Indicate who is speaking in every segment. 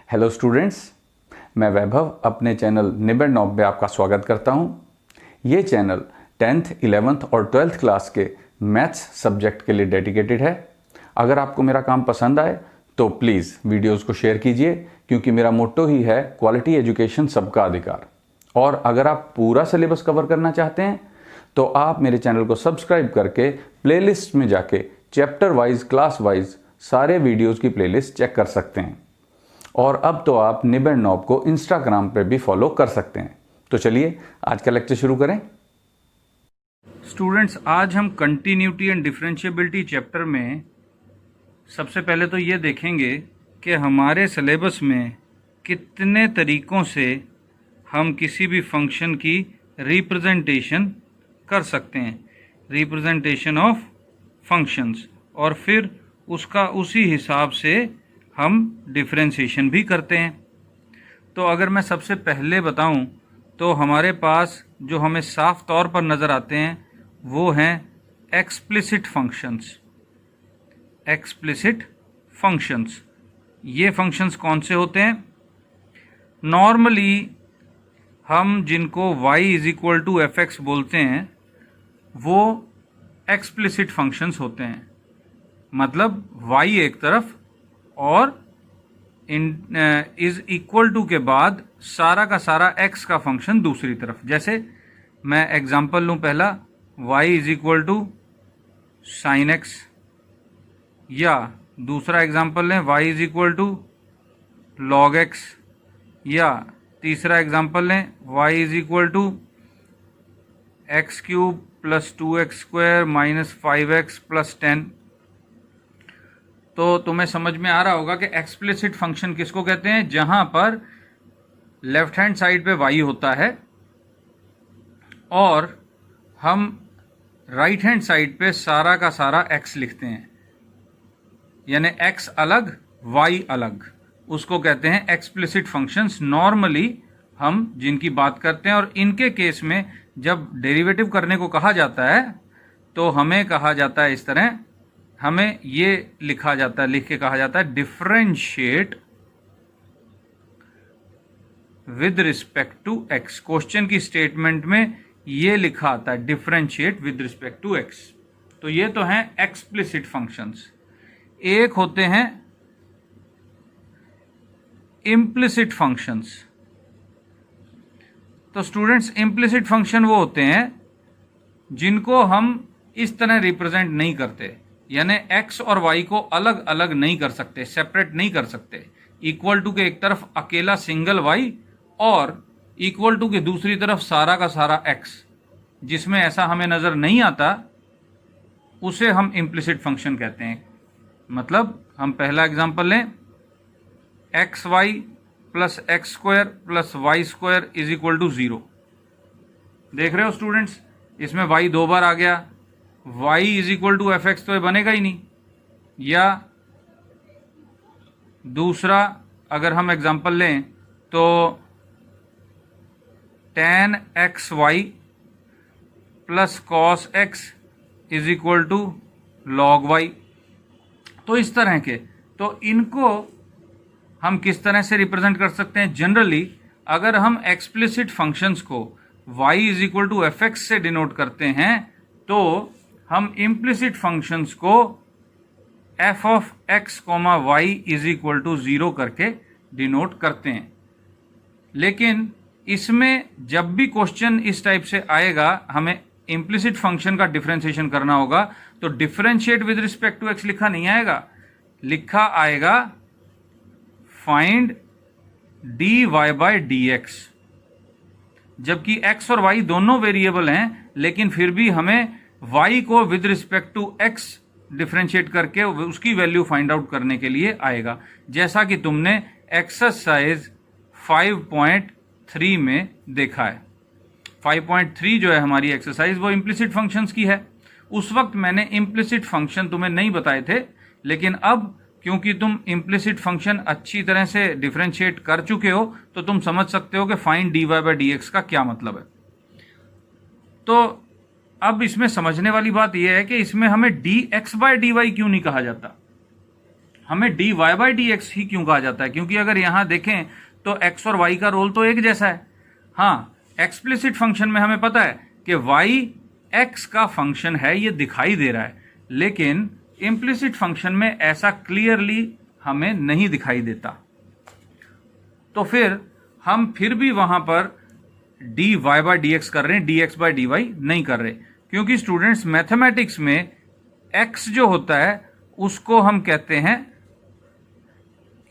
Speaker 1: Hello students, मैं वैभव अपने channel निबेड़ knob में आपका स्वागत करता हूं। ये चैनल 10th, 11th और 12th क्लास के मैथ्स सब्जेक्ट के लिए डेडिकेटेड है। अगर आपको मेरा काम पसंद आए तो प्लीज़ वीडियोस को शेयर कीजिए, क्योंकि मेरा मोट्टो ही है क्वालिटी एजुकेशन सबका अधिकार। और अगर आप पूरा सिलेबस कवर करना चाहते हैं तो आप मेरे चैनल को सब्सक्राइब करके प्लेलिस्ट में जाके चैप्टर वाइज, क्लास वाइज सारे वीडियोज़ की प्लेलिस्ट चेक कर सकते हैं। और अब तो आप निबेड़ नॉब को इंस्टाग्राम पे भी फॉलो कर सकते हैं। तो चलिए आज का लेक्चर शुरू करें।
Speaker 2: स्टूडेंट्स, आज हम कंटिन्यूटी एंड डिफरेंशिएबिलिटी चैप्टर में सबसे पहले तो ये देखेंगे कि हमारे सिलेबस में कितने तरीक़ों से हम किसी भी फंक्शन की रिप्रेजेंटेशन कर सकते हैं, रिप्रेजेंटेशन ऑफ फंक्शंस, और फिर उसका उसी हिसाब से हम डिफरेंशिएशन भी करते हैं। तो अगर मैं सबसे पहले बताऊं तो हमारे पास जो हमें साफ तौर पर नज़र आते हैं वो हैं एक्सप्लिसिट फंक्शंस। एक्सप्लिसिट फंक्शंस, ये फंक्शंस कौन से होते हैं? नॉर्मली हम जिनको y = fx बोलते हैं वो एक्सप्लिसिट फंक्शंस होते हैं। मतलब y एक तरफ और इज इक्वल टू के बाद सारा का सारा x का फंक्शन दूसरी तरफ। जैसे मैं एग्जांपल लूँ, पहला y = sin x, या दूसरा एग्जांपल लें y = log x, या तीसरा एग्जांपल लें y = x³ + 2x² - 5x + 10। तो तुम्हें समझ में आ रहा होगा कि एक्सप्लिसिट फंक्शन किसको कहते हैं? जहां पर लेफ्ट हैंड साइड पे y होता है और हम राइट हैंड साइड पे सारा का सारा x लिखते हैं, यानी x अलग y अलग, उसको कहते हैं एक्सप्लिसिट फंक्शंस। नॉर्मली हम जिनकी बात करते हैं, और इनके केस में जब डेरिवेटिव करने को कहा जाता है तो हमें कहा जाता है इस तरह, हमें ये लिखा जाता है, लिख के कहा जाता है differentiate with respect to x। Question की स्टेटमेंट में ये लिखा आता है differentiate with respect to x। तो ये तो हैं एक्सप्लिसिट फंक्शंस। एक होते हैं इम्प्लिसिट फंक्शंस। तो स्टूडेंट्स, इम्प्लिसिट फंक्शन वो होते हैं जिनको हम इस तरह रिप्रेजेंट नहीं करते, यानी x और y को अलग अलग नहीं कर सकते, सेपरेट नहीं कर सकते। इक्वल टू के एक तरफ अकेला सिंगल y और इक्वल टू के दूसरी तरफ सारा का सारा x, जिसमें ऐसा हमें नज़र नहीं आता, उसे हम इम्प्लिसिट फंक्शन कहते हैं। मतलब हम पहला एग्जांपल लें, xy + x² + y² = 0। देख रहे हो स्टूडेंट्स, इसमें y 2 बार आ गया, y = fx तो ये बनेगा ही नहीं। या दूसरा अगर हम एग्जांपल लें तो tan xy + cos x = log y। तो इस तरह के, तो इनको हम किस तरह से रिप्रेजेंट कर सकते हैं? जनरली अगर हम एक्सप्लिसिट फंक्शंस को y = fx से डिनोट करते हैं तो हम इम्प्लिसिट फंक्शंस को f(x, y) = 0 करके डिनोट करते हैं। लेकिन इसमें जब भी क्वेश्चन इस टाइप से आएगा, हमें इम्प्लिसिट फंक्शन का डिफरेंशिएशन करना होगा, तो differentiate with respect to x लिखा नहीं आएगा, लिखा आएगा फाइंड dy/dx। जबकि x और y दोनों वेरिएबल हैं, लेकिन फिर भी हमें y को with respect to x differentiate करके उसकी वैल्यू फाइंड आउट करने के लिए आएगा, जैसा कि तुमने एक्सरसाइज 5.3 में देखा है। 5.3 जो है हमारी एक्सरसाइज, वो इम्प्लिसिट फंक्शंस की है। उस वक्त मैंने इम्प्लिसिट फंक्शन तुम्हें नहीं बताए थे, लेकिन अब क्योंकि तुम इम्प्लिसिट फंक्शन अच्छी तरह से डिफरेंशिएट कर चुके हो तो तुम समझ सकते हो कि फाइंड dy/dx का क्या मतलब है। तो अब इसमें समझने वाली बात यह है कि इसमें हमें dx/dy क्यों नहीं कहा जाता? हमें d y by d x ही क्यों कहा जाता है? क्योंकि अगर यहां देखें तो एक्स और वाई का रोल तो एक जैसा है। हाँ, एक्सप्लिसिट फंक्शन में हमें पता है कि वाई एक्स का फंक्शन है, ये दिखाई दे रहा है, लेकिन इम्प्लिसिट फंक्शन में ऐसा क्लियरली हमें नहीं दिखाई देता। तो फिर हम फिर भी वहां पर d y by d x कर रहे हैं, d x by d y नहीं कर रहे, क्योंकि स्टूडेंट्स मैथमेटिक्स में एक्स जो होता है उसको हम कहते हैं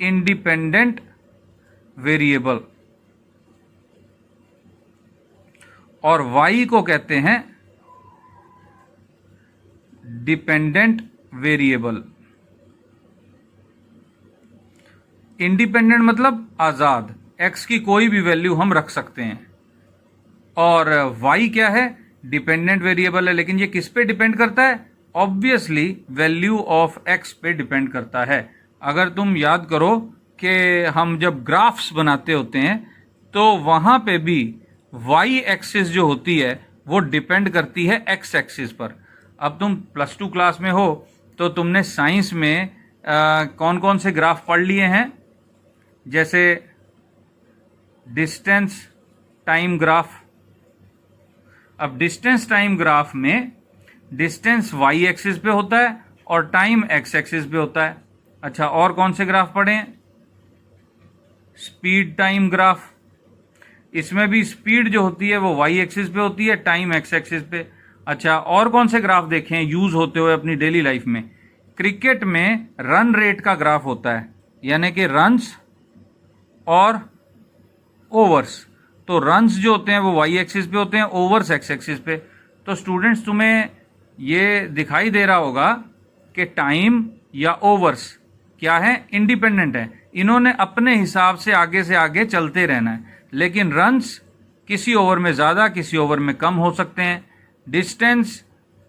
Speaker 2: इंडिपेंडेंट वेरिएबल और वाई को कहते हैं डिपेंडेंट वेरिएबल। इंडिपेंडेंट मतलब आजाद, एक्स की कोई भी वैल्यू हम रख सकते हैं, और वाई क्या है? डिपेंडेंट वेरिएबल है। लेकिन ये किस पे डिपेंड करता है? ऑब्वियसली वैल्यू ऑफ एक्स पे डिपेंड करता है। अगर तुम याद करो कि हम जब ग्राफ्स बनाते होते हैं तो वहां पे भी वाई एक्सिस जो होती है वो डिपेंड करती है एक्स एक्सिस पर। अब तुम +2 क्लास में हो तो तुमने साइंस में कौन कौन से ग्राफ पढ़ लिए हैं? जैसे डिस्टेंस टाइम ग्राफ। अब डिस्टेंस टाइम ग्राफ में डिस्टेंस वाई एक्सिस पे होता है और टाइम एक्स एक्सिस पे होता है। अच्छा, और कौन से ग्राफ पढ़े? Speed time graph. इसमें भी स्पीड जो होती है वो वाई एक्सिस पे होती है, टाइम एक्स एक्सिस पे। अच्छा, और कौन से ग्राफ देखें यूज होते हुए अपनी डेली लाइफ में? क्रिकेट में रन रेट का ग्राफ होता है, यानी कि रन्स और ओवर्स। तो रन्स जो होते हैं वो वाई एक्सिस पे होते हैं, ओवर्स एक्स एक्सिस पे। तो स्टूडेंट्स, तुम्हें ये दिखाई दे रहा होगा कि टाइम या ओवर्स क्या है? इंडिपेंडेंट है। इन्होंने अपने हिसाब से आगे चलते रहना है। लेकिन रन्स किसी ओवर में ज़्यादा, किसी ओवर में कम हो सकते हैं। डिस्टेंस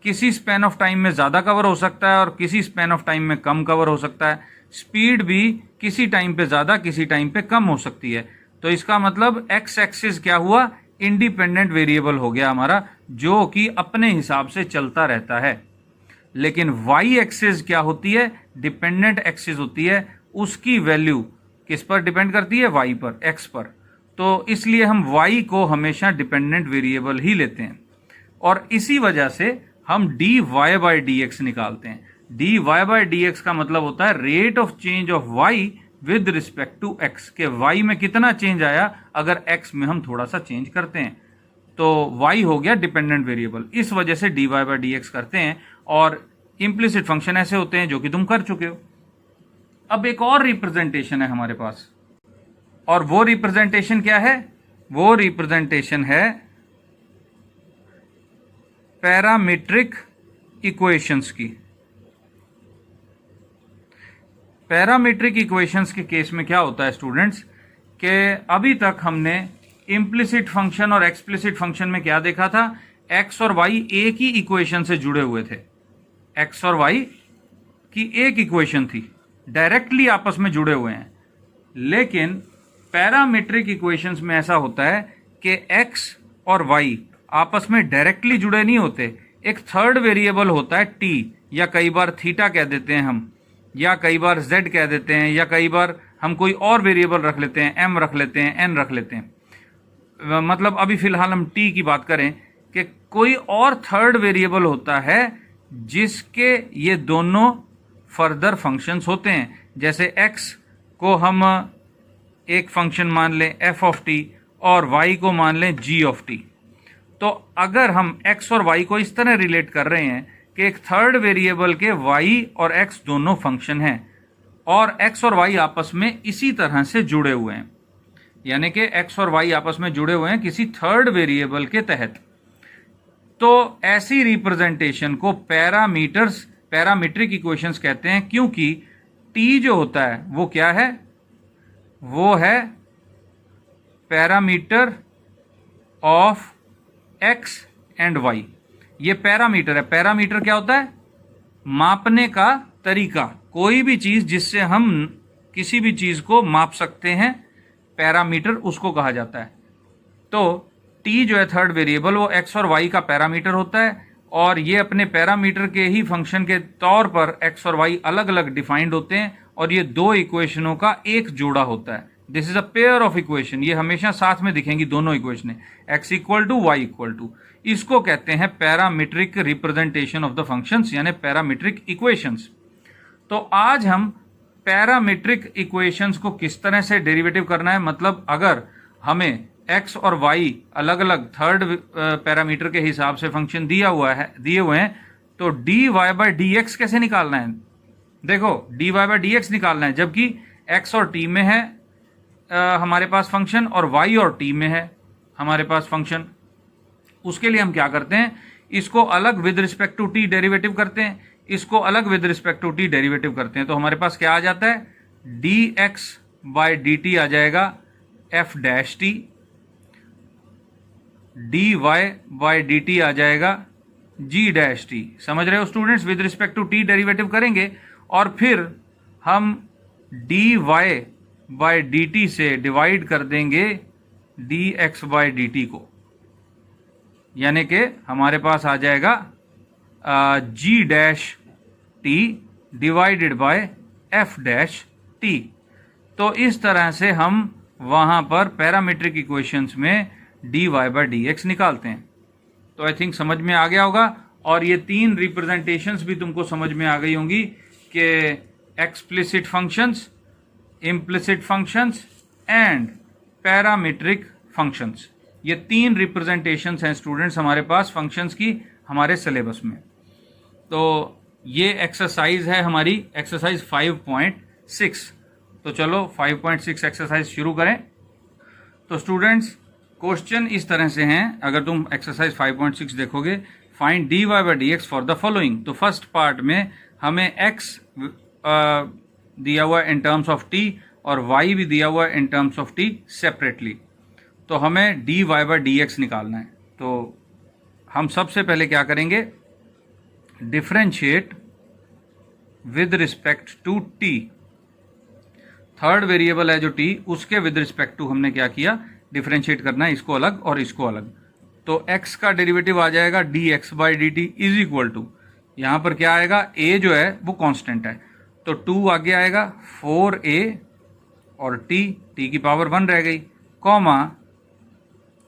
Speaker 2: किसी स्पैन ऑफ टाइम में ज़्यादा कवर हो सकता है और किसी स्पैन ऑफ टाइम में कम कवर हो सकता है। स्पीड भी किसी टाइम पे ज़्यादा, किसी टाइम पे कम हो सकती है। तो इसका मतलब एक्स एक्सिस क्या हुआ? इंडिपेंडेंट वेरिएबल हो गया हमारा, जो कि अपने हिसाब से चलता रहता है। लेकिन वाई एक्सिस क्या होती है? डिपेंडेंट एक्सिस होती है। उसकी वैल्यू किस पर डिपेंड करती है? वाई पर, एक्स पर। तो इसलिए हम वाई को हमेशा डिपेंडेंट वेरिएबल ही लेते हैं, और इसी वजह से हम d y by d x निकालते हैं। D y by d x का मतलब होता है rate of change of y with respect to x, के वाई में कितना चेंज आया अगर एक्स में हम थोड़ा सा चेंज करते हैं। तो वाई हो गया डिपेंडेंट वेरिएबल, इस वजह से d y by d x करते हैं। और इम्प्लिसिट फंक्शन ऐसे होते हैं जो कि तुम कर चुके हो। अब एक और रिप्रेजेंटेशन है हमारे पास, और वो रिप्रेजेंटेशन क्या है? वो रिप्रेजेंटेशन है पैरामीट्रिक इक्वेशंस की। पैरामीट्रिक इक्वेशंस के केस में क्या होता है स्टूडेंट्स, कि अभी तक हमने इम्प्लिसिट फंक्शन और एक्सप्लिसिट फंक्शन में क्या देखा था? एक्स और वाई एक ही इक्वेशन से जुड़े हुए थे। एक्स और वाई की एक इक्वेशन थी, डायरेक्टली आपस में जुड़े हुए हैं। लेकिन पैरामीट्रिक इक्वेशंस में ऐसा होता है कि एक्स और वाई आपस में डायरेक्टली जुड़े नहीं होते। एक थर्ड वेरिएबल होता है टी, या कई बार थीटा कह देते हैं हम, या कई बार जेड कह देते हैं, या कई बार हम कोई और वेरिएबल रख लेते हैं, एम रख लेते हैं, एन रख लेते हैं। मतलब अभी फिलहाल हम टी की बात करें कि कोई और थर्ड वेरिएबल होता है जिसके ये दोनों फर्दर फंक्शंस होते हैं। जैसे एक्स को हम एक फंक्शन मान लें एफ ऑफ टी और वाई को मान लें जी ऑफ टी। तो अगर हम एक्स और वाई को इस तरह रिलेट कर रहे हैं कि एक थर्ड वेरिएबल के वाई और एक्स दोनों फंक्शन हैं और एक्स और वाई आपस में इसी तरह से जुड़े हुए हैं, यानी कि एक्स और वाई आपस में जुड़े हुए हैं किसी थर्ड वेरिएबल के तहत, तो ऐसी रिप्रेजेंटेशन को पैरामीट्रिक इक्वेशंस कहते हैं। क्योंकि टी जो होता है वो क्या है? वो है parameter of x and y. ये पैरामीटर है। पैरामीटर क्या होता है? मापने का तरीका, कोई भी चीज जिससे हम किसी भी चीज को माप सकते हैं, पैरामीटर उसको कहा जाता है। तो टी जो है थर्ड वेरिएबल, वो एक्स और वाई का पैरामीटर होता है, और ये अपने पैरामीटर के ही फंक्शन के तौर पर एक्स और वाई अलग अलग डिफाइंड होते हैं और ये दो इक्वेशनों का एक जोड़ा होता है। This is a pair of equation, ये हमेशा साथ में दिखेंगी दोनों इक्वेशनें, x equal to y equal to. इसको कहते हैं parametric representation of the functions, यानी पैरामीट्रिक इक्वेशंस। तो आज हम पैरामीट्रिक इक्वेशंस को किस तरह से डेरिवेटिव करना है, मतलब अगर हमें x और y अलग अलग थर्ड पैरामीटर के हिसाब से फंक्शन दिए हुए हैं, तो dy बाई dx कैसे निकालना है। देखो dy बाई dx निकालना है, जबकि x और t में है हमारे पास फंक्शन, और y और t में है हमारे पास फंक्शन। उसके लिए हम क्या करते हैं, इसको अलग with respect to t derivative करते हैं, इसको अलग with respect to t derivative करते हैं। तो हमारे पास क्या आ जाता है, dx बाई dt आ जाएगा f dash t, dy by dt आ जाएगा g डैश t। समझ रहे हो students, with respect to t derivative करेंगे और फिर हम dy बाई dt से डिवाइड कर देंगे dx बाई dt को, यानी कि हमारे पास आ जाएगा g dash t divided by f dash t। तो इस तरह से हम वहां पर पैरामीट्रिक इक्वेशंस में dy बाई dx निकालते हैं। तो आई थिंक समझ में आ गया होगा, और ये तीन रिप्रेजेंटेशंस भी तुमको समझ में आ गई होंगी कि explicit functions, implicit functions and parametric functions. ये तीन रिप्रेजेंटेशंस हैं स्टूडेंट्स हमारे पास फंक्शंस की हमारे सिलेबस में। तो ये एक्सरसाइज है हमारी एक्सरसाइज 5.6। तो चलो 5.6 एक्सरसाइज शुरू करें। तो स्टूडेंट्स क्वेश्चन इस तरह से हैं, अगर तुम एक्सरसाइज 5.6 देखोगे, find dy by dx for the following. तो फर्स्ट पार्ट में हमें x दिया हुआ इन टर्म्स ऑफ t और y भी दिया हुआ in terms of t separately. तो हमें dy बाई dx निकालना है। तो हम सबसे पहले क्या करेंगे, differentiate with respect to t। Third variable है जो t, उसके विद रिस्पेक्ट टू हमने क्या किया, डिफरेंशिएट करना है, इसको अलग और इसको अलग। तो x का डेरिवेटिव आ जाएगा dx by dt is equal to, यहाँ पर क्या आएगा, a जो है वो कांस्टेंट है, तो 2 आगे आएगा 4a और t की पावर 1 रह गई, कॉमा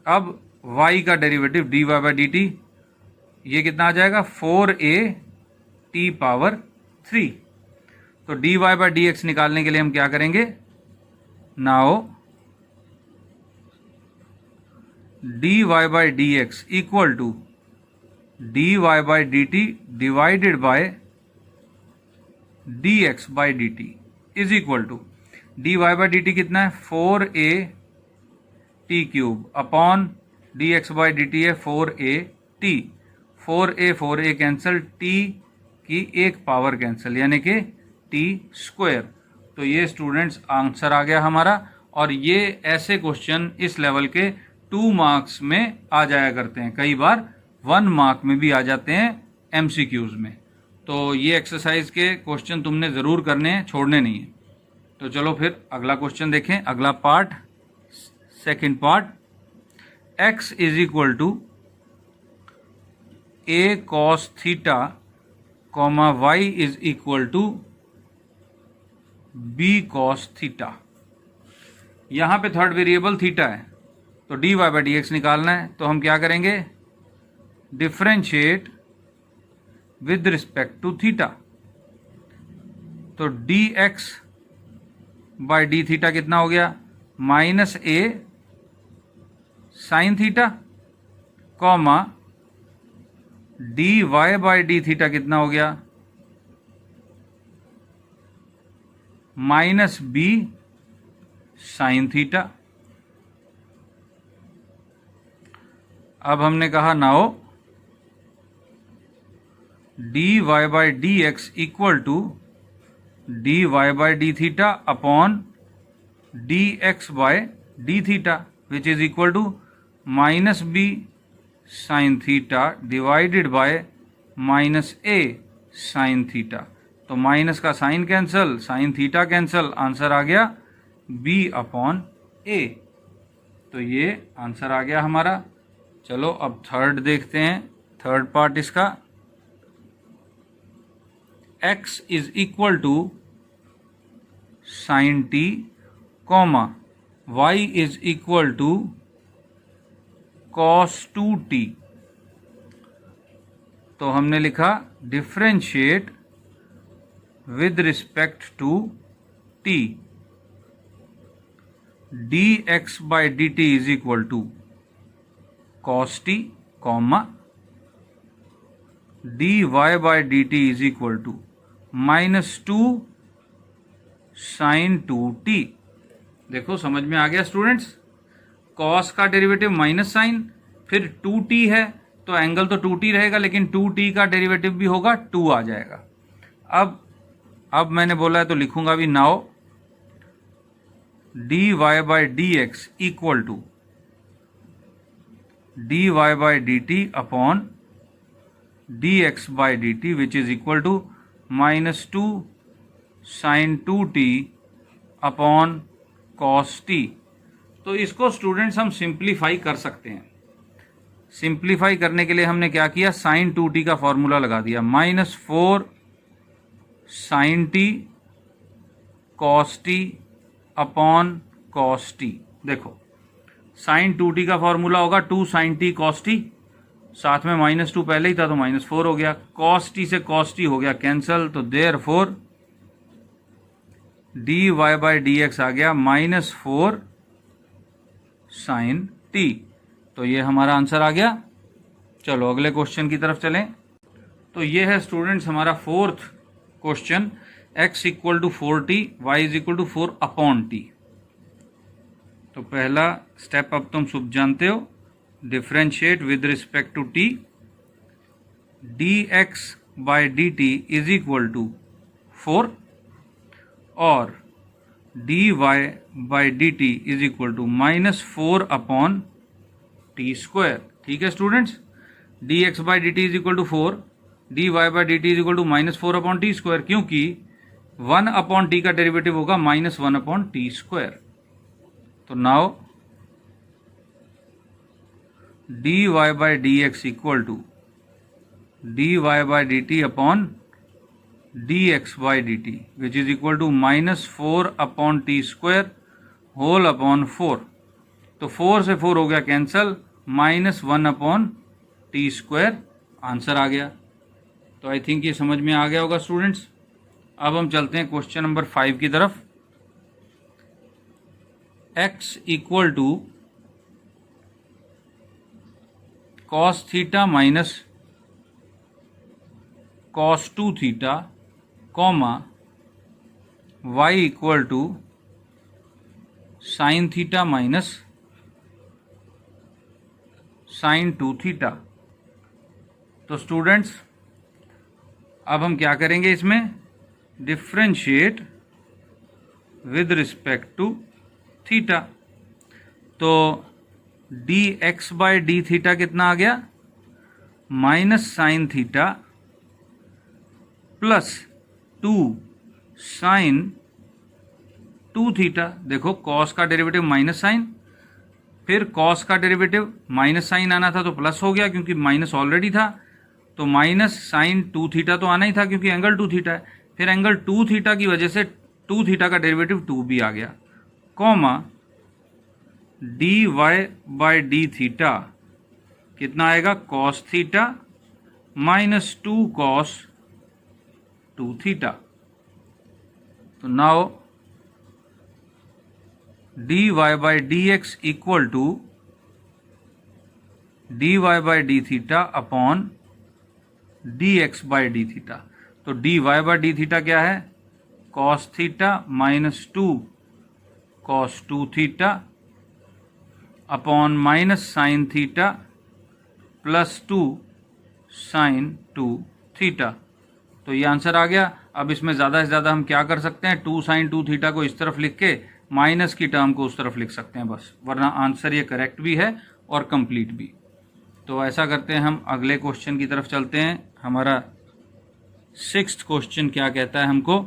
Speaker 2: अब y का डेरिवेटिव dy बाई dt, ये कितना आ जाएगा 4a t पावर 3। तो dy बाई dx निकालने के लिए हम क्या करेंगे, now dy by dx equal to dy by dt divided by dx by dt is equal to dy by dt कितना है 4a t cube upon dx by dt है 4a t, 4a cancel, t की एक power cancel, यानी कि t square. तो ये students answer आ गया हमारा। और ये ऐसे क्वेश्चन इस लेवल के 2 मार्क्स में आ जाया करते हैं, कई बार 1 मार्क में भी आ जाते हैं MCQs में। तो ये एक्सरसाइज के क्वेश्चन तुमने ज़रूर करने हैं, छोड़ने नहीं है। तो चलो फिर अगला क्वेश्चन देखें, अगला part, second part, x is equal to a cos theta comma y is equal to b cos theta. यहाँ पे थर्ड वेरिएबल थीटा है, तो dy बाई dx निकालना है। तो हम क्या करेंगे, differentiate with respect to theta. तो dx बाई डी थीटा कितना हो गया, -a sine theta, comma dy by d theta कितना हो गया, -b साइन थीटा। अब हमने कहा now dy by dx equal to dy by d theta upon dx by d theta which is equal to -b sine theta divided by -a sine theta. तो minus का sine cancel, sine theta cancel, answer आ गया b upon a। तो ये answer आ गया हमारा। चलो अब थर्ड देखते हैं, थर्ड पार्ट इसका, x is equal to sine t comma y is equal to cos 2t। तो हमने लिखा differentiate with respect to t dx by d t is equal to cos t comma dy by d t is equal to -2 sine 2t। देखो समझ में आ गया students, cos का derivative minus sine, फिर 2t है तो एंगल तो 2t रहेगा, लेकिन 2t का डेरिवेटिव भी होगा 2 आ जाएगा। अब मैंने बोला है तो लिखूंगा भी, now dy by d x equal to dy by d t upon dx by d t which is equal to -2 sine 2t upon cos t। तो इसको स्टूडेंट्स हम सिंप्लीफाई कर सकते हैं। सिंप्लीफाई करने के लिए हमने क्या किया, साइन 2t का फॉर्मूला लगा दिया, -4 साइन t कॉस t अपॉन कॉस t। देखो साइन 2t का फॉर्मूला होगा 2 साइन t कॉस t, साथ में -2 पहले ही था तो -4 हो गया, कॉस t से कॉस t हो गया कैंसल, तो therefore dy by d x आ गया -4 साइन t। तो ये हमारा आंसर आ गया। चलो अगले क्वेश्चन की तरफ चलें। तो ये है स्टूडेंट्स हमारा fourth question, x equal to 4t y is equal to 4 upon t। तो पहला स्टेप अब तुम सब जानते हो, differentiate with respect to t dx by d t is equal to 4 और dy by d t is equal to -4 upon t square. ठीक है students, dx by d t is equal to 4, dy by d t is equal to -4 upon t square, क्योंकि 1 upon t का derivative होगा -1 upon t square. तो now dy by d x equal to dy by d t upon dx by d t which is equal to -4 upon t square whole upon 4। तो 4 से 4 हो गया कैंसल, -1 upon t square answer आ गया। तो I think ये समझ में आ गया होगा स्टूडेंट्स। अब हम चलते हैं क्वेश्चन नंबर 5 की तरफ। x equal to cos theta minus cos 2 theta comma y equal to sine theta minus sine 2 theta. तो स्टूडेंट्स अब हम क्या करेंगे, इसमें differentiate with respect to theta. तो dx बाई डी थीटा कितना आ गया, minus sine theta plus 2 sine 2 theta. देखो कॉस का डेरिवेटिव माइनस साइन, फिर कॉस का डेरिवेटिव माइनस साइन आना था तो प्लस हो गया क्योंकि माइनस ऑलरेडी था, तो माइनस साइन 2 थीटा तो आना ही था क्योंकि एंगल 2 थीटा है, फिर एंगल 2 थीटा की वजह से 2 थीटा का डेरिवेटिव 2 भी आ गया, comma dy by d theta कितना आएगा, कॉस थीटा -2 कॉस 2 थीटा। तो now dy by d x equal to dy by d theta upon dx by d theta. तो dy बाई डी थीटा क्या है, cos theta -2 cos 2 theta upon minus sine theta plus 2 sine 2 theta. तो ये answer आ गया। अब इसमें ज़्यादा से ज़्यादा हम क्या कर सकते हैं, 2 साइन 2 थीटा को इस तरफ लिख के माइनस की टर्म को उस तरफ लिख सकते हैं बस, वरना आंसर ये करेक्ट भी है और कंप्लीट भी। तो ऐसा करते हैं, हम अगले क्वेश्चन की तरफ चलते हैं। हमारा 6th क्वेश्चन क्या कहता है हमको,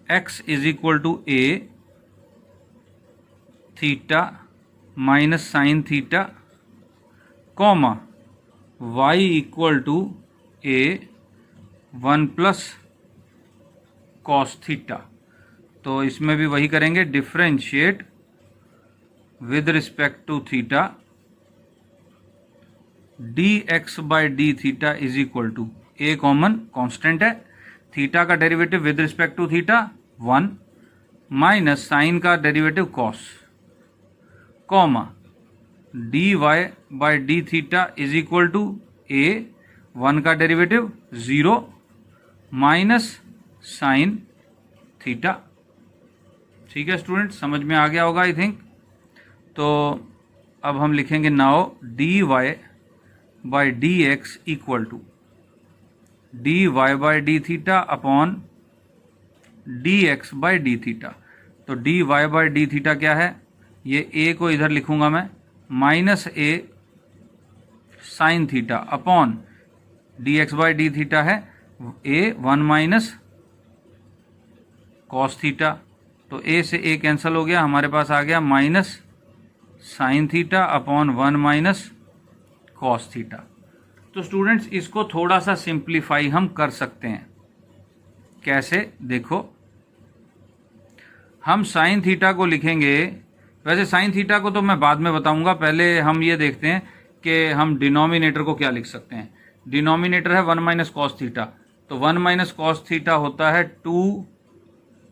Speaker 2: x is equal to a theta minus sine theta comma y equal to a 1 plus cos theta. तो इसमें भी वही करेंगे, differentiate with respect to theta dx by d theta is equal to, a common constant है, theta का derivative with respect to theta 1 minus sine का derivative cos, comma dy by d theta is equal to a 1 का derivative 0 minus sine theta. ठीक है student, समझ में आ गया होगा आई थिंक। तो अब हम लिखेंगे now dy by d x equal to dy by d theta upon dx by d theta. तो dy बाई डी थीटा क्या है, ये a को इधर लिखूंगा मैं, minus a sine theta upon dx by d theta है a 1 माइनस कॉस थीटा। तो a से a कैंसिल हो गया, हमारे पास आ गया minus sine theta upon 1 minus cos theta. तो स्टूडेंट्स इसको थोड़ा सा सिंप्लीफाई हम कर सकते हैं। कैसे, देखो हम साइन थीटा को लिखेंगे, वैसे साइन थीटा को तो मैं बाद में बताऊंगा, पहले हम ये देखते हैं कि हम डिनोमिनेटर को क्या लिख सकते हैं। डिनोमिनेटर है 1 माइनस कॉस थीटा, तो 1 माइनस कॉस थीटा होता है 2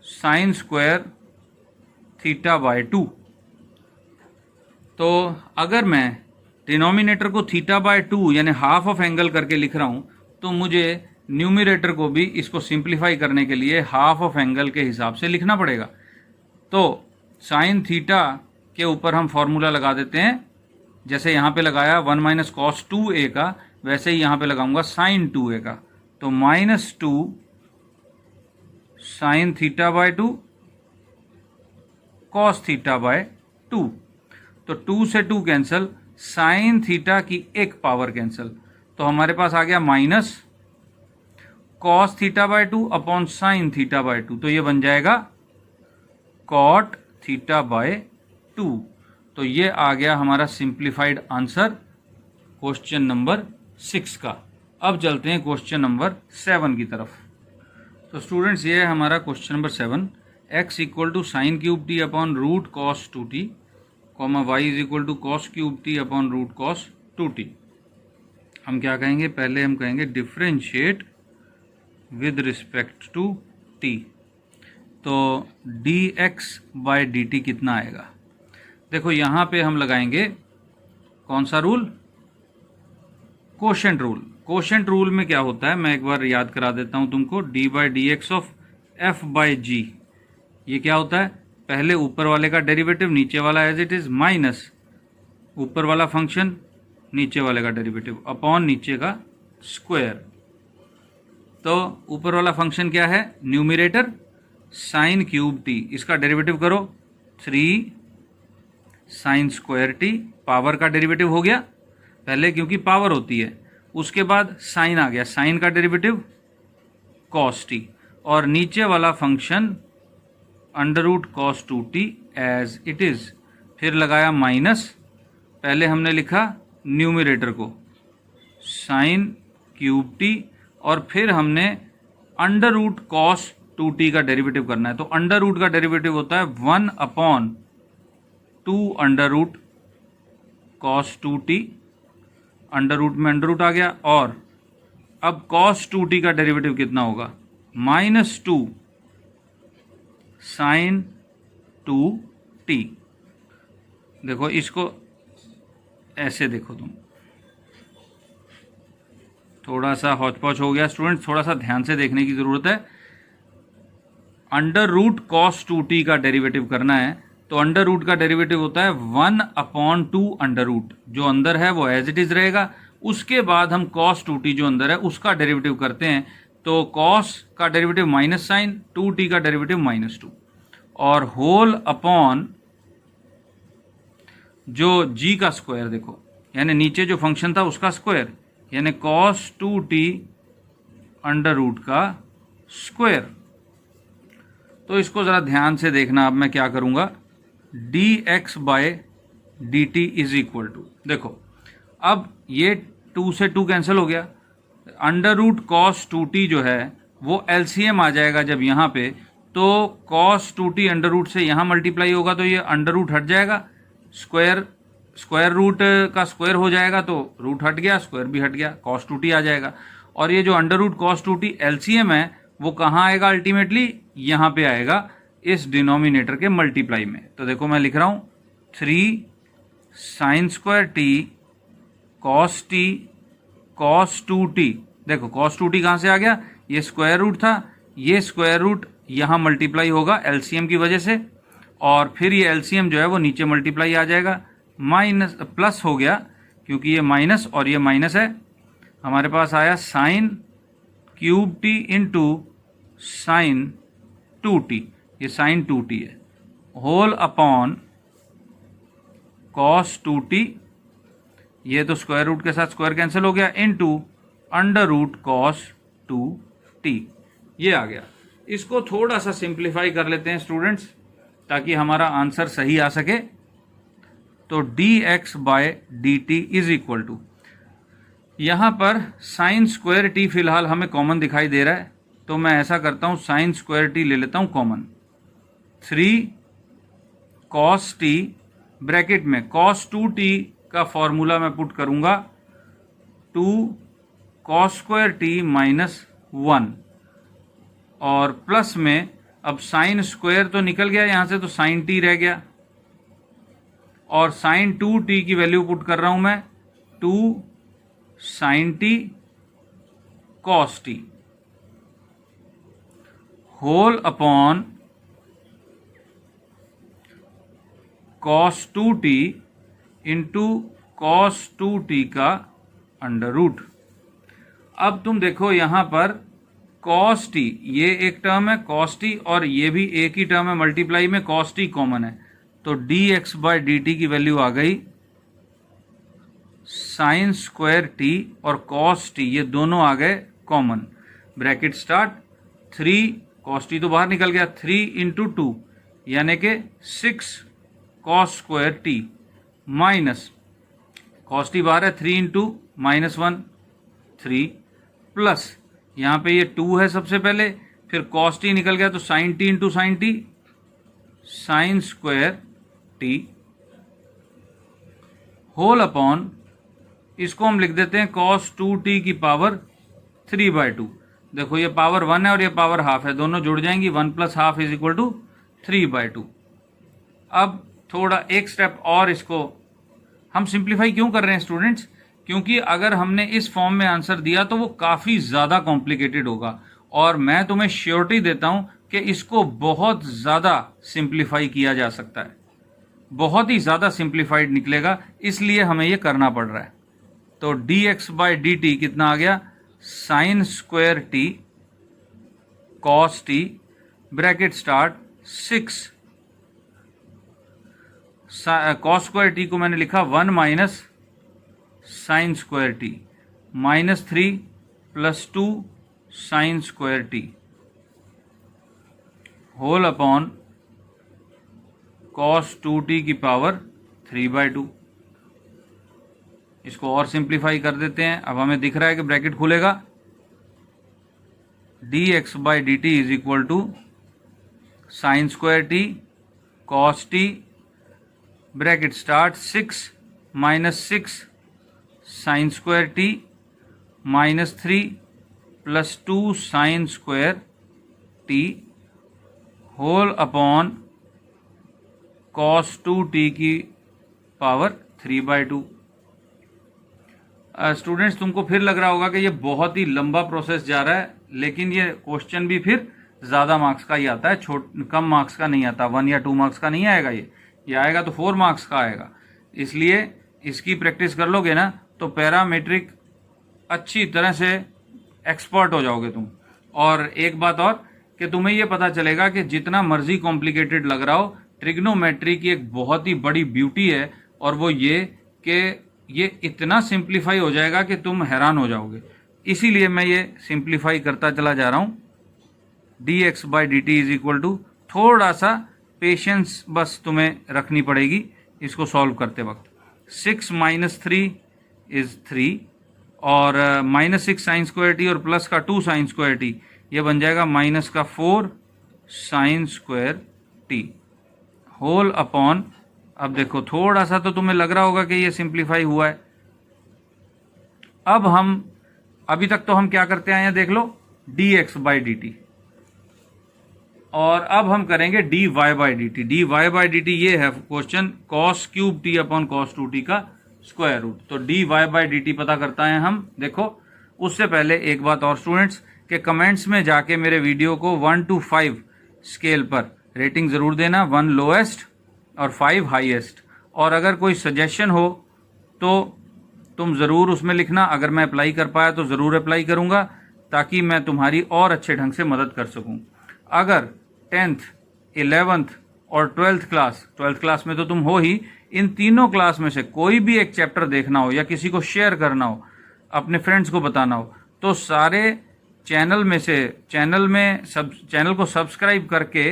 Speaker 2: साइन स्क्वायर थीटा बाय 2। तो अगर मैं डिनोमिनेटर को थीटा बाय 2 यानी हाफ ऑफ एंगल करके लिख रहा हूं, तो मुझे न्यूमरेटर को भी इसको सिंप्लीफाई करने के लिए हाफ ऑफ एंगल के हिसाब से लिखना पड़ेगा। तो साइन थीटा के ऊपर हम फॉर्मूला लगा देते हैं, जैसे यहाँ पे लगाया 1 माइनस कॉस 2a का, वैसे ही यहाँ पे लगाऊंगा साइन 2a का। तो minus 2 sine theta by 2 cos theta by 2। तो 2 से 2 कैंसिल, साइन थीटा की एक पावर कैंसिल, तो हमारे पास आ गया minus cos theta by 2 upon sine theta by 2। तो ये बन जाएगा कॉट थीटा बाय 2। तो ये आ गया हमारा सिंप्लीफाइड आंसर क्वेश्चन नंबर 6 का। अब चलते हैं क्वेश्चन नंबर 7 की तरफ। तो स्टूडेंट्स ये है हमारा question number 7, x equal to sine cube t upon root cos 2t, comma y is equal to cos cube t upon root cos 2t। हम क्या कहेंगे, पहले हम कहेंगे differentiate with respect to t। तो dx बाय dt कितना आएगा, देखो यहाँ पे हम लगाएंगे कौन सा rule, quotient rule. Quotient rule में क्या होता है, मैं एक बार याद करा देता हूँ तुमको, d by d x of f by g, ये क्या होता है, पहले ऊपर वाले का डेरिवेटिव, नीचे वाला एज इट इज, माइनस ऊपर वाला फंक्शन नीचे वाले का डेरिवेटिव अपॉन नीचे का स्क्वायर। तो ऊपर वाला फंक्शन क्या है, न्यूमरेटर साइन क्यूब टी, इसका डेरिवेटिव करो 3 साइन स्क्वायर टी, पावर का डेरिवेटिव हो गया पहले क्योंकि पावर होती है, उसके बाद साइन आ गया, साइन का डेरिवेटिव कॉस टी, और नीचे वाला function under root cos 2t as it is, फिर लगाया माइनस, पहले हमने लिखा न्यूमरेटर को साइन क्यूब टी, और फिर हमने अंडर रूट कॉस 2t का डेरिवेटिव करना है। तो अंडर रूट का डेरिवेटिव होता है 1 upon 2 under root cos 2t, under root में अंडर रूट आ गया, और अब कॉस 2t का डेरिवेटिव कितना होगा, माइनस 2 साइन 2t। देखो इसको ऐसे देखो तुम, थोड़ा सा हौच पौच हो गया स्टूडेंट, थोड़ा सा ध्यान से देखने की जरूरत है। अंडर रूट कॉस 2t का डेरिवेटिव करना है, तो अंडर रूट का डेरिवेटिव होता है 1 अपॉन 2 अंडर रूट, जो अंदर है वो एज इट इज रहेगा, उसके बाद हम कॉस 2t जो अंदर है उसका डेरिवेटिव करते हैं। तो कॉस का डेरिवेटिव माइनस साइन, 2t का डेरिवेटिव माइनस 2, और होल अपॉन जो g का स्क्वायर, देखो यानी नीचे जो फंक्शन था उसका स्क्वायर, यानी कॉस 2t अंडर रूट का स्क्वायर। तो इसको ज़रा ध्यान से देखना, अब मैं क्या करूँगा, dx by dt is equal to, देखो अब ये 2 से 2 कैंसिल हो गया, अंडर रूट कॉस 2t जो है वो एलसीएम आ जाएगा जब यहाँ पे, तो cos 2t अंडर रूट से यहाँ मल्टीप्लाई होगा तो ये अंडर रूट हट जाएगा, स्क्वायर रूट का स्क्वायर हो जाएगा तो रूट हट गया, स्क्वायर भी हट गया, cos 2t आ जाएगा। और ये जो under root cos 2t LCM है वो कहाँ आएगा अल्टीमेटली, यहाँ पे आएगा इस डिनोमिनेटर के मल्टीप्लाई में। तो देखो मैं लिख रहा हूँ 3 sin square t cos 2t। देखो cos 2t कहाँ से आ गया, ये स्क्वायर रूट था, ये स्क्वायर रूट यहाँ मल्टीप्लाई होगा एलसीएम की वजह से, और फिर ये एलसीएम जो है वो नीचे मल्टीप्लाई आ जाएगा, माइनस प्लस हो गया क्योंकि ये माइनस और ये माइनस है। हमारे पास आया sign cube T into sine 2t, ये साइन 2t है, होल अपॉन cos 2t, ये तो स्क्वायर रूट के साथ स्क्वायर कैंसिल हो गया, into under root cos 2t, ये आ गया। इसको थोड़ा सा सिंप्लीफाई कर लेते हैं स्टूडेंट्स ताकि हमारा आंसर सही आ सके। तो dx by dt is equal to, यहाँ पर साइन स्क्वायर टी फिलहाल हमें कॉमन दिखाई दे रहा है तो मैं ऐसा करता हूँ साइन स्क्वायर टी ले लेता हूँ कॉमन, 3 cos t ब्रैकेट में cos 2t का फॉर्मूला मैं पुट करूंगा 2 cos स्क्वायर t माइनस 1, और प्लस में अब साइन स्क्वायर तो निकल गया यहाँ से तो साइन t रह गया, और साइन 2t की वैल्यू पुट कर रहा हूं मैं 2 sin t cos t whole upon cos 2t into cos 2t का अंडर रूट। अब तुम देखो यहाँ पर cos t, ये एक टर्म है cos t और ये भी एक ही टर्म है, मल्टीप्लाई में cos t कॉमन है, तो dx बाय dt की वैल्यू आ गई साइन स्क्वायर t और cos t, ये दोनों आ गए common, bracket start, 3 cos t तो बाहर निकल गया, 3 इंटू 2 यानी कि 6 cos square t minus cos t बाहर है, 3 इंटू माइनस 1 3 प्लस यहाँ पे ये 2 है सबसे पहले, फिर cos t निकल गया तो sine t into sine t sine square t whole upon, इसको हम लिख देते हैं cos 2t की पावर 3/2। देखो ये पावर 1 है और ये पावर हाफ है, दोनों जुड़ जाएंगी, 1 plus half is equal to 3/2। अब थोड़ा एक स्टेप और इसको हम सिंप्लीफाई क्यों कर रहे हैं स्टूडेंट्स, क्योंकि अगर हमने इस फॉर्म में आंसर दिया तो वो काफ़ी ज़्यादा कॉम्प्लिकेटेड होगा, और मैं तुम्हें श्योरिटी देता हूं कि इसको बहुत ज़्यादा सिंप्लीफाई किया जा सकता है, बहुत ही ज़्यादा सिंप्लीफाइड निकलेगा, इसलिए हमें ये करना पड़ रहा है। तो dx बाय dt कितना आ गया, sine square t cos t bracket start 6 cos square t को मैंने लिखा 1 minus sine square t minus 3 plus 2 sine square t whole upon cos 2t की पावर 3/2। इसको और सिंप्लीफाई कर देते हैं, अब हमें दिख रहा है कि ब्रैकेट खुलेगा, dx by dt is equal to sine square t cos t bracket start 6 minus 6 sine square t minus 3 plus 2 sine square t whole upon cos 2t की पावर 3/2। स्टूडेंट्स तुमको फिर लग रहा होगा कि ये बहुत ही लंबा प्रोसेस जा रहा है, लेकिन ये क्वेश्चन भी फिर ज़्यादा मार्क्स का ही आता है, कम मार्क्स का नहीं आता, 1 या 2 मार्क्स का नहीं आएगा, ये आएगा तो 4 मार्क्स का आएगा। इसलिए इसकी प्रैक्टिस कर लोगे ना तो पैरामेट्रिक अच्छी तरह से एक्सपर्ट हो जाओगे तुम। और एक बात और कि तुम्हें ये पता चलेगा कि जितना मर्जी कॉम्प्लिकेटेड लग रहा हो, ट्रिग्नोमेट्री की एक बहुत ही बड़ी ब्यूटी है, और वो ये कि ये इतना सिंप्लीफाई हो जाएगा कि तुम हैरान हो जाओगे। इसीलिए मैं ये सिंप्लीफाई करता चला जा रहा हूँ। dx by dt is equal to, थोड़ा सा पेशेंस बस तुम्हें रखनी पड़ेगी इसको सॉल्व करते वक्त। 6 माइनस 3 इज 3 और माइनस 6 साइन स्क्वायर टी और प्लस का 2 साइन स्क्वायर टी, ये बन जाएगा माइनस का 4 sine square t whole upon, अब देखो थोड़ा सा तो तुम्हें लग रहा होगा कि ये सिंप्लीफाई हुआ है। अब हम अभी तक तो हम क्या करते आए हैं देख लो, d x by d t, और अब हम करेंगे d y by d t. D y by d t ये है question, cos cube t upon cos two t का स्क्वायर रूट। तो d y by d t पता करता है हम। देखो उससे पहले एक बात और स्टूडेंट्स, के कमेंट्स में जाके मेरे वीडियो को 1 to 5 स्केल पर रेटिंग ज़रूर देना, 1 लोएस्ट और 5 हाईएस्ट। और अगर कोई सजेशन हो तो तुम ज़रूर उसमें लिखना। अगर मैं अप्लाई कर पाया तो ज़रूर अप्लाई करूँगा, ताकि मैं तुम्हारी और अच्छे ढंग से मदद कर सकूँ। अगर 10th 11th और 12th क्लास में तो तुम हो ही, इन तीनों क्लास में से कोई भी एक चैप्टर देखना हो या किसी को शेयर करना हो, अपने फ्रेंड्स को बताना हो, तो सारे चैनल को सब्सक्राइब करके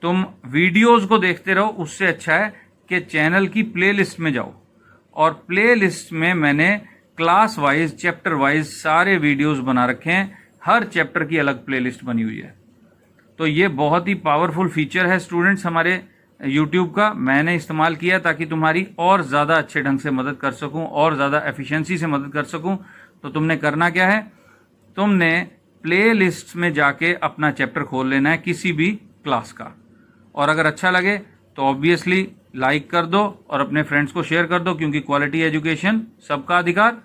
Speaker 2: तुम वीडियोस को देखते रहो। उससे अच्छा है कि चैनल की प्लेलिस्ट में जाओ, और प्लेलिस्ट में मैंने क्लास वाइज चैप्टर वाइज सारे वीडियोस बना रखे हैं। हर चैप्टर की अलग प्लेलिस्ट बनी हुई है। तो ये बहुत ही पावरफुल फीचर है स्टूडेंट्स हमारे YouTube का, मैंने इस्तेमाल किया ताकि तुम्हारी और ज़्यादा अच्छे ढंग से मदद कर सकूं, और ज़्यादा एफिशिएंसी से मदद कर सकूं। तो तुमने करना क्या है, तुमने प्ले लिस्ट में जाके अपना चैप्टर खोल लेना है किसी भी क्लास का, और अगर अच्छा लगे तो ऑब्वियसली लाइक कर दो और अपने फ्रेंड्स को शेयर कर दो, क्योंकि क्वालिटी एजुकेशन सबका अधिकार।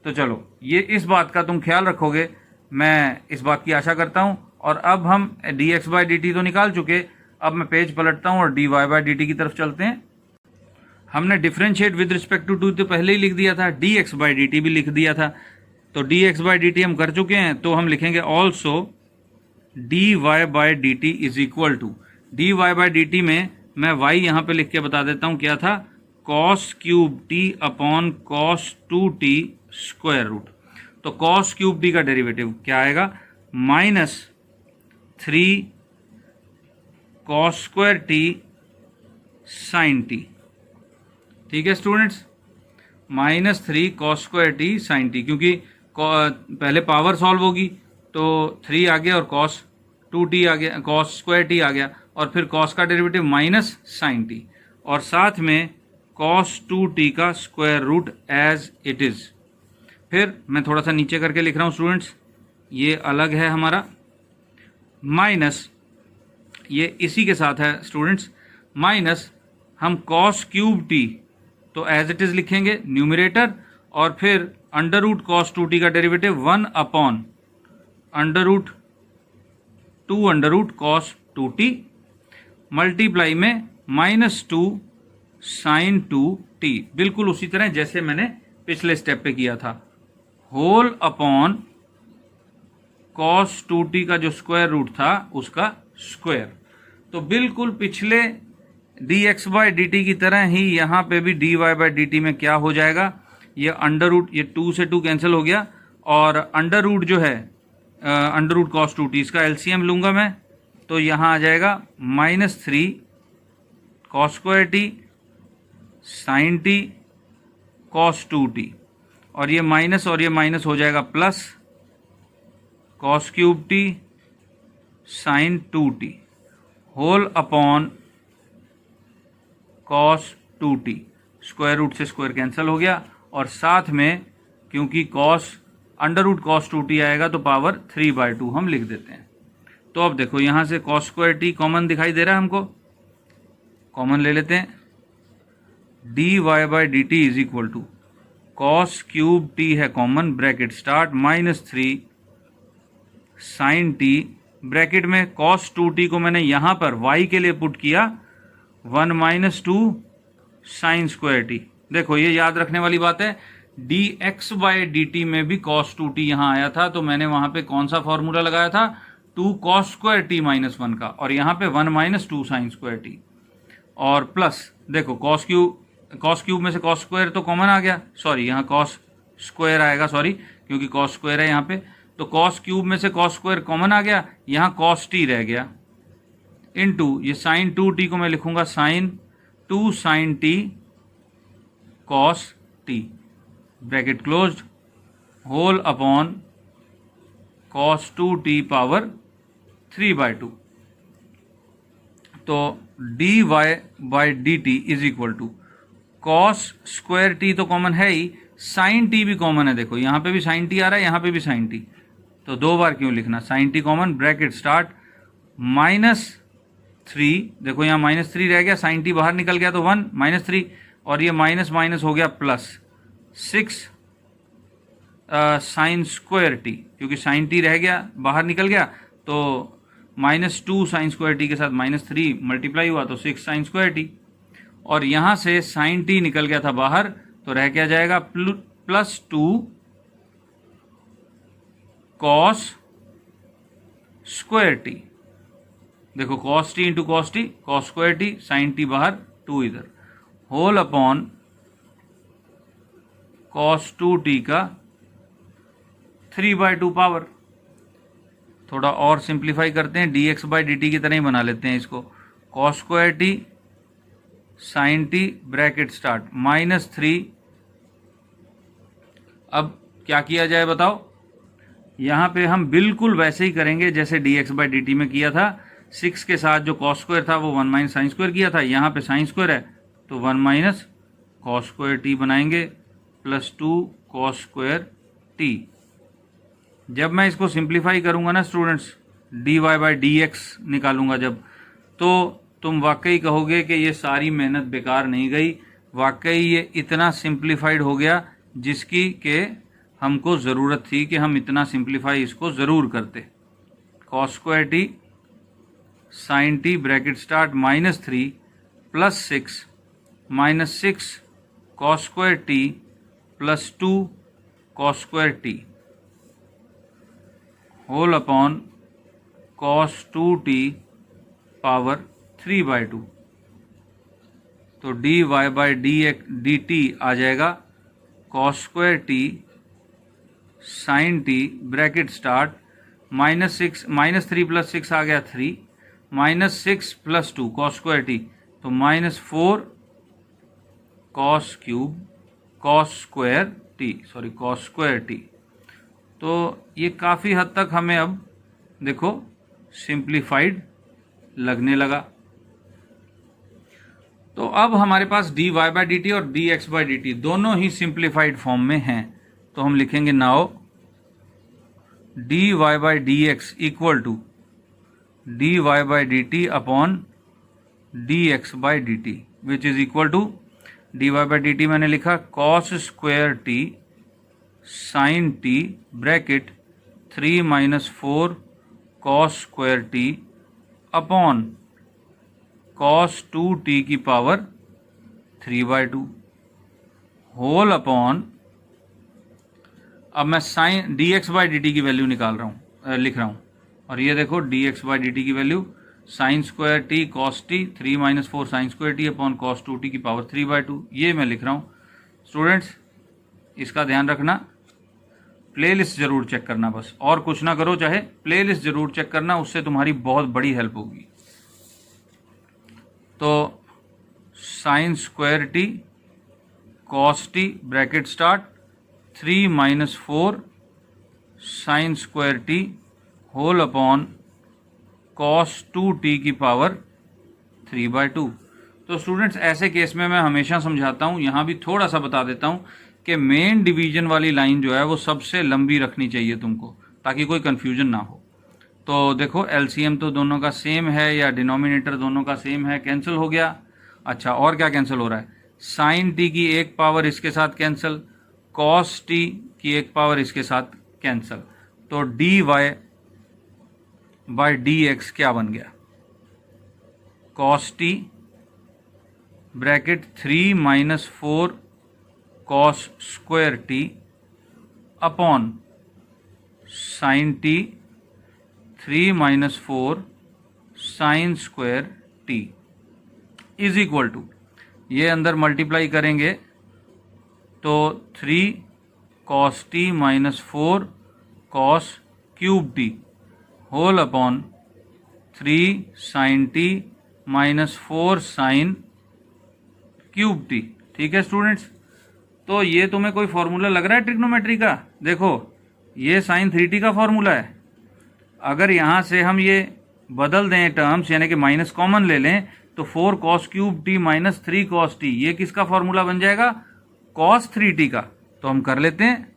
Speaker 2: तो चलो, ये इस बात का तुम ख्याल रखोगे, मैं इस बात की आशा करता हूँ। और अब हम d x by d t तो निकाल चुके, अब मैं पेज पलटता हूँ और d y by d t की तरफ चलते हैं। हमने डिफरेंशिएट विद रिस्पेक्ट टू तो पहले ही लिख दिया था, d x by d t भी लिख दिया था। तो d x by d t हम कर चुके हैं, तो हम लिखेंगे also d y by d t is equal to, d y by d t में मैं वाई यहाँ पे लिख के बता देता हूँ क्या था, cos cube t upon cos two t square root. तो कॉस क्यूब टी का डेरिवेटिव क्या आएगा, -3 cos square t sine t. ठीक है students, -3 cos square t sine t, क्योंकि पहले पावर सॉल्व होगी तो 3 आ गया और कॉस 2t आ गया, कॉस स्क्वायर टी आ गया, और फिर कॉस का डेरिवेटिव माइनस साइन टी, और साथ में कॉस 2t का square root as it is. फिर मैं थोड़ा सा नीचे करके लिख रहा हूँ स्टूडेंट्स, ये अलग है हमारा, माइनस ये इसी के साथ है स्टूडेंट्स, माइनस हम कॉस क्यूब टी तो एज इट इज़ लिखेंगे न्यूमरेटर, और फिर अंडर रूट कॉस 2t का derivative 1 upon under root 2 under root cos 2t multiply में -2 साइन 2t, बिल्कुल उसी तरह जैसे मैंने पिछले स्टेप पे किया था, होल अपॉन कॉस 2t का जो स्क्वायर रूट था उसका स्क्वायर। तो बिल्कुल पिछले dx बाई डी टी की तरह ही यहाँ पे भी dy बाई डी टी में क्या हो जाएगा, ये अंडर रूट, ये 2 से 2 कैंसिल हो गया, और अंडर रूट जो है अंडर रूट कॉस 2t, इसका एलसीएम लूँगा मैं, तो यहाँ आ जाएगा -3 cos square t sine t cos 2t, और ये माइनस और ये माइनस हो जाएगा plus cos cube t sine 2t whole upon cos 2t, square root से स्क्वायर कैंसिल हो गया, और साथ में क्योंकि cos under root cos 2t आएगा तो पावर 3/2 हम लिख देते हैं। तो अब देखो यहाँ से कॉस स्क्वायर टी कॉमन दिखाई दे रहा है, हमको कॉमन ले लेते हैं, d y by d t is equal to cos cube t है common, bracket start, -3 sine t, bracket में कॉस 2t को मैंने यहाँ पर y के लिए पुट किया, 1 - 2 साइन स्क्वायर टी। देखो ये याद रखने वाली बात है, dx बाई डी टी में भी cos 2t यहाँ आया था, तो मैंने वहाँ पे कौन सा फॉर्मूला लगाया था, 2 cos स्क्वायर टी -1 का, और यहाँ पे 1 - 2 साइन स्क्वायर टी, और प्लस देखो cos क्यूब में से cos स्क्वायर तो कॉमन आ गया, सॉरी यहाँ cos स्क्वायर आएगा, सॉरी क्योंकि cos स्क्वायर है यहाँ पे, तो cos क्यूब में से cos स्क्वायर कॉमन आ गया, यहाँ cos t रह गया, इनटू ये साइन 2t को मैं लिखूंगा sine 2 sine t cos t, bracket closed, whole upon cos 2t power 3/2। तो d y by d t is equal to cos square t तो कॉमन है ही, साइन टी भी कॉमन है। देखो यहाँ पे भी साइन टी आ रहा है, यहाँ पे भी साइन टी, तो दो बार क्यों लिखना, sine t common, bracket start, -3, देखो यहाँ -3 रह गया, साइन टी बाहर निकल गया तो 1 -3, और ये माइनस माइनस हो गया +6 साइन स्क्वायर टी, क्योंकि साइन टी रह गया बाहर निकल गया, तो -2 साइन स्क्वायर टी के साथ -3 मल्टीप्लाई हुआ तो 6 साइन स्क्वायर टी, और यहाँ से साइन टी निकल गया था बाहर, तो रह क्या जाएगा +2 कॉस स्क्वायर टी। देखो cos t into cos t, cos square t, sine t बाहर, 2 इधर, होल अपॉन कॉस 2t का 3/2 पावर। थोड़ा और सिंप्लीफाई करते हैं, dx बाई डी टी की तरह ही बना लेते हैं इसको, cos square t sine t bracket start -3। अब क्या किया जाए बताओ, यहाँ पे हम बिल्कुल वैसे ही करेंगे जैसे dx बाई डी टी में किया था, 6 के साथ जो कॉस स्क्वायर था वो 1 माइनस साइन स्क्वायर किया था, यहाँ पे साइन स्क्वायर है तो 1 माइनस कॉस स्क्वायर टी बनाएंगे, +2 कॉस स्क्वायर टी। जब मैं इसको सिंप्लीफाई करूँगा ना students, d y by d x निकालूंगा जब, तो तुम वाकई कहोगे कि ये सारी मेहनत बेकार नहीं गई, वाकई ये इतना सिंप्लीफाइड हो गया जिसकी के हमको ज़रूरत थी कि हम इतना सिंप्लीफाई इसको ज़रूर करते। Cos square t sine t bracket start -3 +6 -6 cos square t +2 cos square t whole upon cos 2t power 3/2। तो d y by d t आ जाएगा cos square t sine t bracket start -3 +6 आ गया 3, -6 +2 cos square t, तो -4 cos cube cos square t. तो ये काफ़ी हद तक हमें अब देखो सिंप्लीफाइड लगने लगा। तो अब हमारे पास d y by d t और d x by d t दोनों ही सिंप्लीफाइड फॉर्म में हैं, तो हम लिखेंगे now d y by d x equal to d y by d t upon d x by d t, which is equal to d y by d t मैंने लिखा cos square t sine t bracket 3 - 4 cos square t upon cos 2t की power 3/2 whole upon, अब मैं साइन d x by d t की value निकाल रहा हूँ, लिख रहा हूँ, और ये देखो d x by d t की value sine square t cos t 3 - 4 sine square t upon cos 2t की पावर 3/2, ये मैं लिख रहा हूँ। स्टूडेंट्स इसका ध्यान रखना, प्लेलिस्ट ज़रूर चेक करना, बस और कुछ ना करो, चाहे प्लेलिस्ट ज़रूर चेक करना, उससे तुम्हारी बहुत बड़ी हेल्प होगी। तो sine square t cos t bracket start 3 - 4 sine square t whole upon cos 2t की पावर 3/2। तो स्टूडेंट्स ऐसे केस में मैं हमेशा समझाता हूँ, यहाँ भी थोड़ा सा बता देता हूँ कि मेन डिवीजन वाली लाइन जो है वो सबसे लंबी रखनी चाहिए तुमको, ताकि कोई कन्फ्यूजन ना हो। तो देखो एलसीएम तो दोनों का सेम है, या डिनोमिनेटर दोनों का सेम है, कैंसिल हो गया। अच्छा और क्या कैंसिल हो रहा है, साइन टी की एक पावर इसके साथ कैंसिल, कॉस टी की एक पावर इसके साथ कैंसिल, तो d y by d x क्या बन गया, cos t bracket 3 - 4 cos square t upon sine t 3 - 4 sine square t is equal to, ये अंदर मल्टीप्लाई करेंगे तो 3 cos t -4 cos cube t whole upon 3 sine t -4 sine cube t. ठीक है students, तो ये तुम्हें कोई फॉर्मूला लग रहा है ट्रिग्नोमेट्री का? देखो ये साइन 3t का फॉर्मूला है, अगर यहाँ से हम ये बदल दें टर्म्स, यानी कि माइनस कॉमन ले लें, तो 4 cos cube t minus 3 cos T, ये किसका फॉर्मूला बन जाएगा? cos 3t का। तो हम कर लेते हैं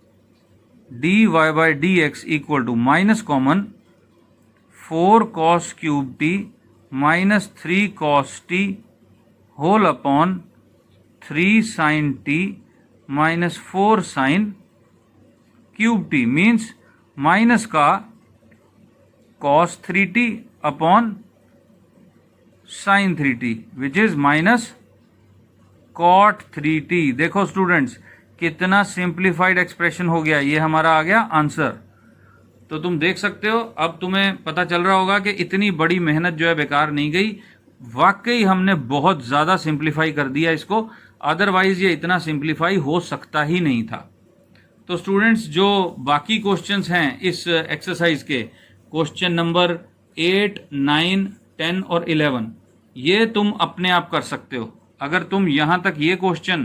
Speaker 2: dy by d x equal to minus common 4 cos cube t minus 3 cos t whole upon 3 sin t minus 4 sin cube t, means minus का cos 3t upon sin 3t which is minus cot 3t। देखो students कितना simplified expression हो गया, ये हमारा आ गया answer. तो तुम देख सकते हो, अब तुम्हें पता चल रहा होगा कि इतनी बड़ी मेहनत जो है बेकार नहीं गई, वाकई हमने बहुत ज़्यादा सिंप्लीफाई कर दिया इसको, अदरवाइज ये इतना सिंप्लीफाई हो सकता ही नहीं था। तो स्टूडेंट्स जो बाकी क्वेश्चंस हैं इस एक्सरसाइज के, क्वेश्चन नंबर 8, 9, 10 और 11, ये तुम अपने आप कर सकते हो। अगर तुम यहाँ तक ये क्वेश्चन,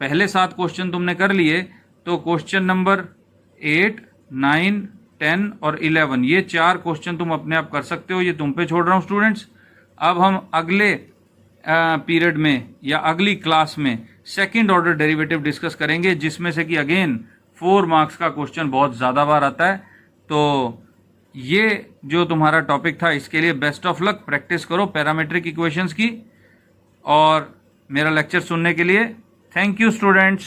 Speaker 2: पहले 7 क्वेश्चन तुमने कर लिए, तो क्वेश्चन नंबर 8, 9, 10 और 11 ये 4 क्वेश्चन तुम अपने आप कर सकते हो, ये तुम पे छोड़ रहा हूँ स्टूडेंट्स। अब हम अगले पीरियड में या अगली क्लास में सेकंड ऑर्डर डेरिवेटिव डिस्कस करेंगे, जिसमें से कि अगेन 4 मार्क्स का क्वेश्चन बहुत ज़्यादा बार आता है। तो ये जो तुम्हारा टॉपिक था, इसके लिए बेस्ट ऑफ लक, प्रैक्टिस करो पैरामेट्रिक इक्वेशंस की। और मेरा लेक्चर सुनने के लिए थैंक यू स्टूडेंट्स।